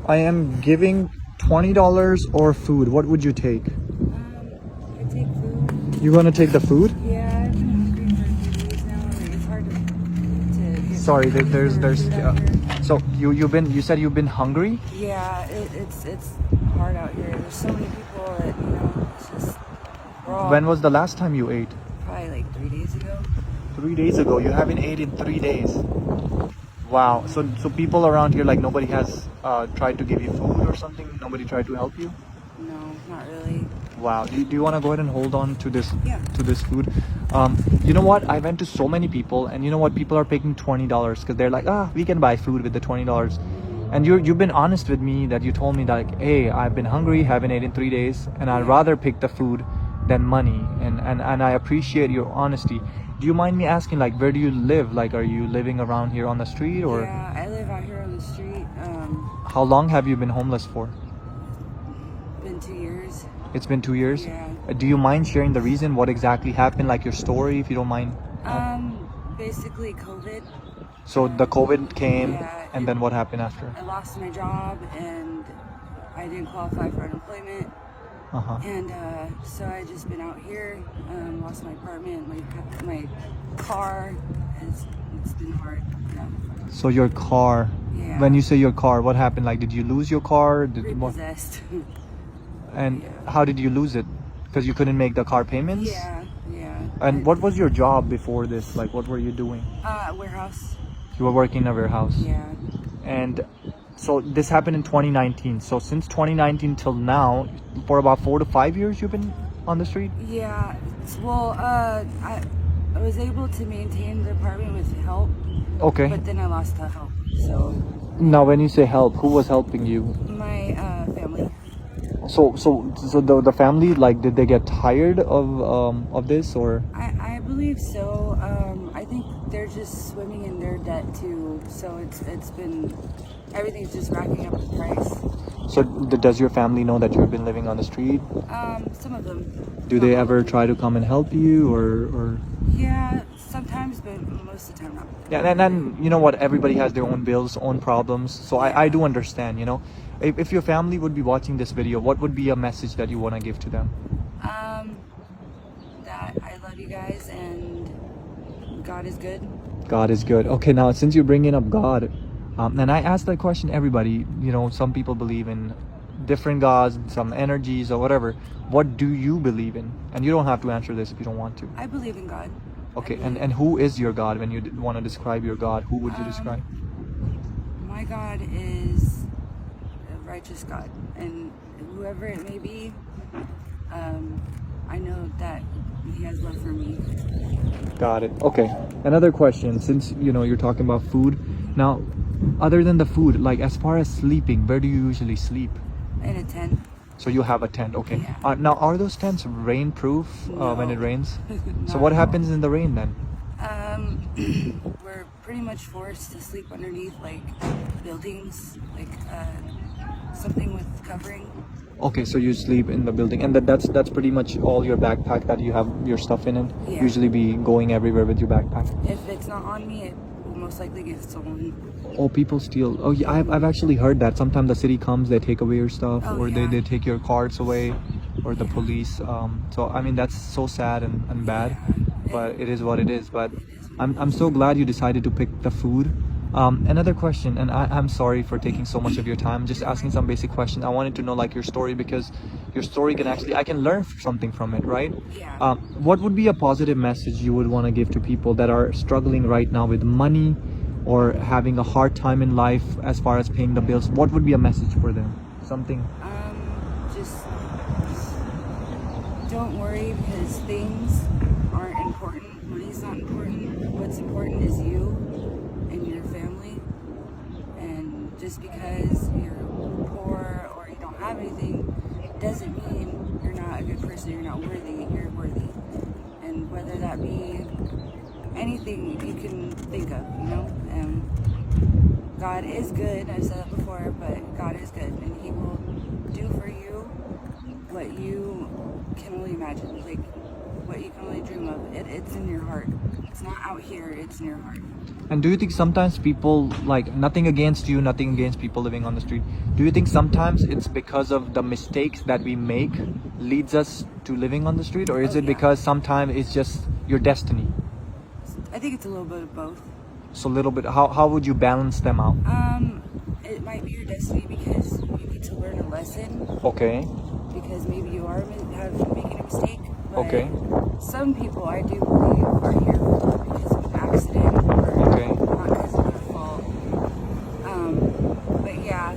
I am giving $20 or food. What would you take? I take food. You gonna take the food? Yeah, I've been hungry for a few days now. Like, it's hard to get Sorry, money there's for food out here. so you said you've been hungry? Yeah, it's hard out here. There's so many people that it's just we're all When was the last time you ate? probably like 3 days ago. 3 days ago. You haven't ate in 3 days. Wow. So people around here, like, nobody has tried to give you food or something? Nobody tried to help you? No, not really. Wow. Do you want to go ahead and hold on to this Yeah. food? You know what? I went to so many people, and you know what? People are paying $20 because they're like, we can buy food with the $20. And you've been honest with me that you told me that, like, hey, I've been hungry, haven't ate in 3 days, and I'd rather pick the food than money. And I appreciate your honesty. Do you mind me asking, like, where do you live? Like, are you living around here on the street, or Yeah, I live out here on the street. how long have you been homeless for? Been 2 years. It's been 2 years? Yeah. Do you mind sharing the reason? What exactly happened? Like, your story, if you don't mind? Basically COVID. So the COVID came, Yeah, and then what happened after? I lost my job and I didn't qualify for unemployment. Uh-huh. And so I just been out here, lost my apartment, my car. It's been hard. Yeah. So your car, Yeah. when you say your car, what happened? Like, did you lose your car? Repossessed. And Yeah. how did you lose it? Because you couldn't make the car payments? Yeah. And what was your job before this? Like, what were you doing? Warehouse. You were working in a warehouse. Yeah. And so this happened in 2019. So since 2019 till now, for about 4 to 5 years, you've been on the street? Yeah. Well, I was able to maintain the apartment with help, Okay. but then I lost the help. So Now, when you say help, who was helping you? my family. So the family, like, did they get tired of this, or? I believe so. I think they're just swimming in their debt too. So it's been everything's just racking up the price. So does your family know that you've been living on the street? Some of them. Do they ever try to come and help you, or? Yeah, sometimes, but most of the time not. Yeah, and you know what? Everybody has their own bills, own problems. So I do understand. If your family would be watching this video, what would be a message that you want to give to them? That I love you guys and God is good. God is good. Okay, now since you're bringing up God, and I asked that question everybody, some people believe in different gods, some energies or whatever. What do you believe in? And you don't have to answer this if you don't want to. I believe in God. Okay, and who is your God? When you want to describe your God, who would you describe? My God is a righteous God, and whoever it may be, I know that He has love for me. Got it. Okay. Another question, since you're talking about food. Now, other than the food, like, as far as sleeping, where do you usually sleep? In a tent. So you have a tent, okay. Yeah. Now, are those tents rain proof when it No. rains? So Not what at happens in the rain then? We're pretty much forced to sleep underneath like buildings, like something with covering. Okay, so you sleep in the building, and that's pretty much all your backpack that you have your stuff in it. Yeah. Usually be going everywhere with your backpack. If it's not on me, it will most likely get stolen. Oh, people steal. Oh, yeah, I've actually heard that. Sometimes the city comes, they take away your stuff, Oh, or yeah. they take your cards away, or the police. So I mean, that's so sad and bad, but it is what it is. But I'm so glad you decided to pick the food. Another question, and I'm sorry for taking so much of your time. Just asking some basic questions. I wanted to know, like, your story, because your story I can learn something from it, right? Yeah. What would be a positive message you would want to give to people that are struggling right now with money, or having a hard time in life as far as paying the bills? What would be a message for them? Something. Just don't worry, because things aren't important. Money's not important. What's important is you and your family. And just because you're poor or you don't have anything doesn't mean you're not a good person, you're not worthy, you're worthy. And whether that be anything you can think of, God is good. I've said that before, but God is good, and He will do for you what you can only imagine. Like what you can only dream of. It's in your heart. It's not out here, it's in your heart. And do you think sometimes people, like, nothing against you, nothing against people living on the street, do you think sometimes it's because of the mistakes that we make leads us to living on the street, or is it because sometimes it's just your destiny? I think it's a little bit of both. So a little bit, how would you balance them out? It might be your destiny because you need to learn a lesson. Okay. Because maybe you are making a mistake. But Okay. some people I do believe are here because of an accident or Okay. not because of their fault. But yeah,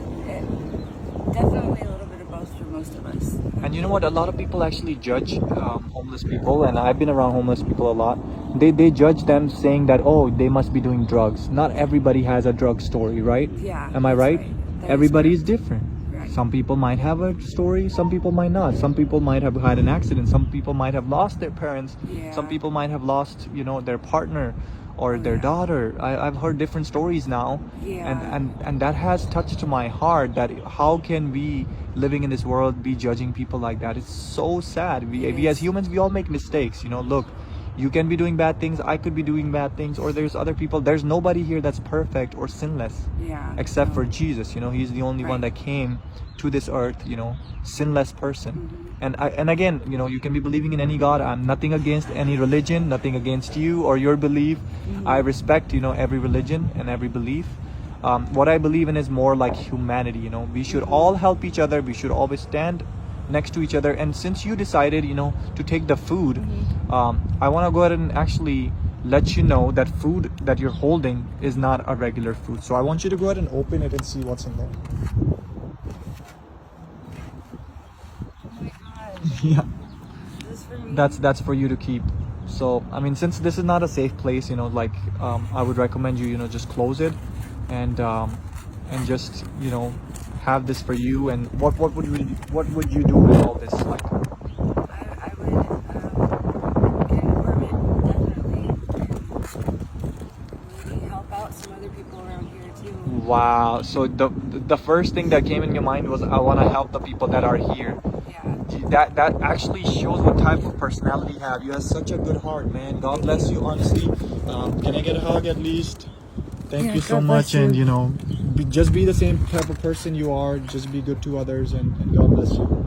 definitely a little bit of both for most of us. And you know what? A lot of people actually judge homeless people, and I've been around homeless people a lot. They judge them saying that, oh, they must be doing drugs. Not everybody has a drug story, right? Yeah. Am I that's right? That Everybody is is different. Right. Some people might have a story, some people might not. Some people might have had an accident. Some people might have lost their parents. Yeah. Some people might have lost, their partner or their daughter. I've heard different stories now. Yeah. And that has touched my heart, that how can we living in this world be judging people like that? It's so sad. We as humans, we all make mistakes. Look, you can be doing bad things, I could be doing bad things, or there's other people. There's nobody here that's perfect or sinless. Yeah. Except for Jesus. He's the only one that came to this earth, sinless person. Mm-hmm. And again, you can be believing in any God. I'm nothing against any religion, nothing against you or your belief. Mm-hmm. I respect, every religion and every belief. What I believe in is more like humanity. We should all help each other. We should always stand next to each other. And since you decided, to take the food, I want to go ahead and actually let you know that food that you're holding is not a regular food. So I want you to go ahead and open it and see what's in there. Oh my God. Yeah, This is for me. that's for you to keep. So I mean, since this is not a safe place, I would recommend you, just close it and just have this for you. And what would you do with all this? Like, I would get an apartment, definitely. Maybe help out some other people around here too. wow. So the first thing that came in your mind was, I want to help the people that are here. Yeah. That actually shows what type of personality you have. You have such a good heart, man. God bless you, honestly. Can I get a hug at least? Thank you so God much. bless you. And just be the same type of person you are. Just be good to others, and God bless you.